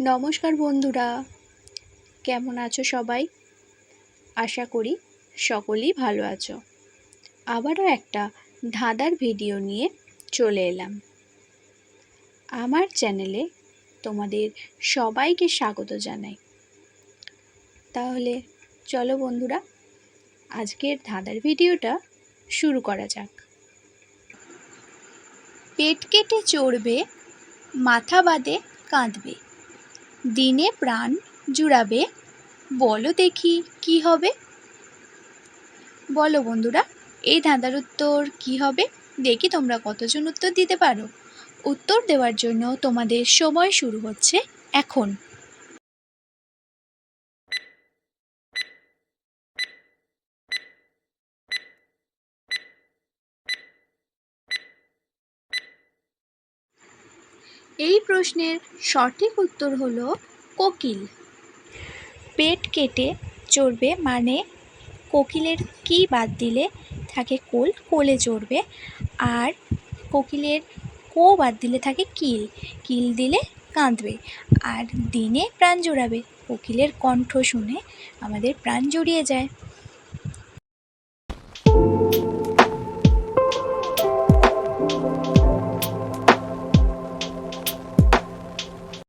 নমস্কার বন্ধুরা, কেমন আছো সবাই? আশা করি সকলেই ভালো আছো। আবারও একটা ধাঁধার ভিডিও নিয়ে চলে এলাম। আমার চ্যানেলে তোমাদের সবাইকে স্বাগত জানাই। তাহলে চলো বন্ধুরা, আজকের ধাঁধার ভিডিওটা শুরু করা যাক। পেট কেটে চড়বে, মাথা বাঁধে কাঁদবে, দিনে প্রাণ জুড়াবে, বলো দেখি কি হবে? বলো বন্ধুরা, এই ধাঁধার উত্তর কি হবে? দেখি তোমরা কতজন উত্তর দিতে পারো। উত্তর দেওয়ার জন্য তোমাদের সময় শুরু হচ্ছে এখন। এই প্রশ্নের সঠিক উত্তর হলো কোকিল। পেট কেটে চড়বে মানে কোকিলের কি বাদ দিলে থাকে কোল, কোলে চড়বে। আর কোকিলের কো বাদ দিলে থাকে কিল, কিল দিলে কাঁদবে। আর দিনে প্রাণ জুড়াবে, কোকিলের কণ্ঠ শুনে আমাদের প্রাণ জুড়িয়ে যায়।